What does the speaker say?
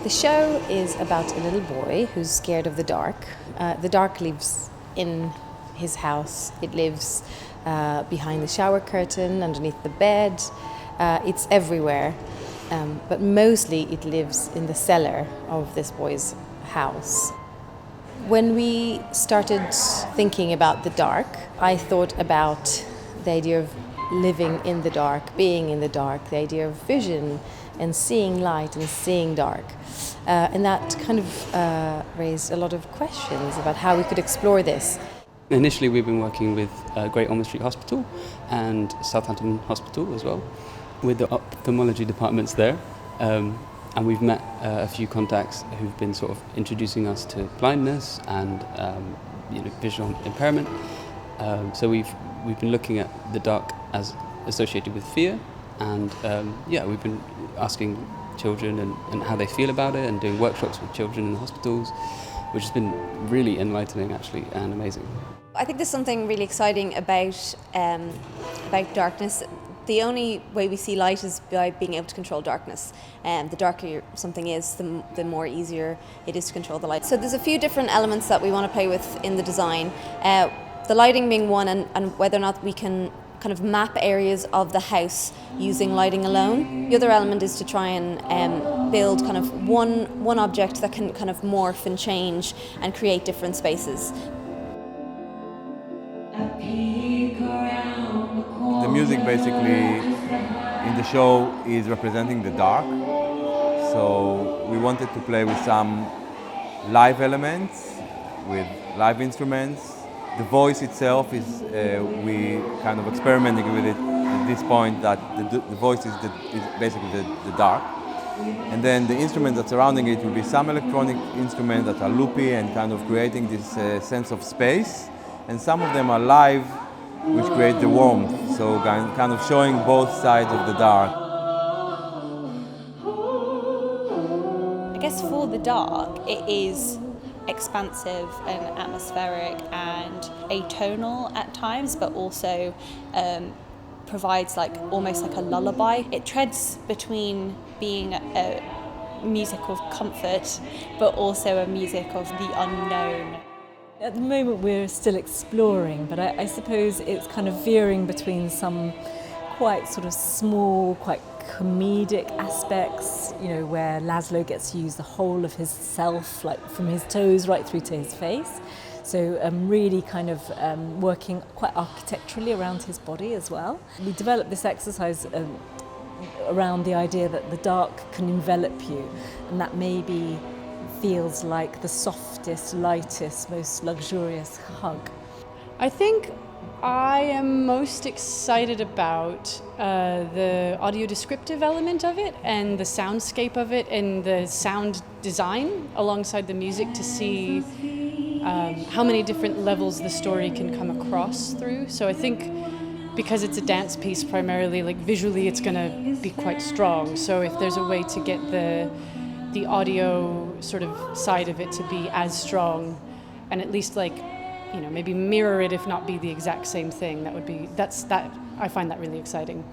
The show is about a little boy who's scared of the dark. The dark lives in his house. It lives behind the shower curtain, underneath the bed. It's everywhere, but mostly it lives in the cellar of this boy's house. When we started thinking about the dark, I thought about the idea of living in the dark, being in the dark, the idea of vision and seeing light and seeing dark. And that kind of raised a lot of questions about how we could explore this. Initially we've been working with Great Ormond Street Hospital and Southampton Hospital as well, with the ophthalmology departments there. And we've met a few contacts who've been sort of introducing us to blindness and visual impairment. So we've been looking at the dark as associated with fear, and we've been asking children and how they feel about it, and doing workshops with children in the hospitals, which has been really enlightening actually and amazing. I think there's something really exciting about darkness. The only way we see light is by being able to control darkness. The darker something is, the more easier it is to control the light. So there's a few different elements that we want to play with in the design. The lighting being one, and whether or not we can kind of map areas of the house using lighting alone. The other element is to try and build kind of one object that can kind of morph and change and create different spaces. The music basically in the show is representing the dark, so we wanted to play with some live elements, with live instruments. The voice itself is, we kind of experimenting with it at this point, that the voice is basically the dark. And then the instruments that surrounding it will be some electronic instruments that are loopy and kind of creating this sense of space. And some of them are live, which create the warmth, so kind of showing both sides of the dark. I guess for the dark, it is expansive and atmospheric and atonal at times, but also provides almost like a lullaby. It treads between being a music of comfort, but also a music of the unknown. At the moment we're still exploring, but I suppose it's kind of veering between some quite sort of small, quite comedic aspects, where Laszlo gets to use the whole of his self, like from his toes right through to his face. So really kind of working quite architecturally around his body as well. We developed this exercise around the idea that the dark can envelop you, and that maybe feels like the softest, lightest, most luxurious hug. I think I am most excited about the audio descriptive element of it and the soundscape of it and the sound design alongside the music, to see how many different levels the story can come across through. So I think because it's a dance piece primarily, visually it's going to be quite strong. So if there's a way to get the audio sort of side of it to be as strong, and at least maybe mirror it, if not be the exact same thing, that I find that really exciting.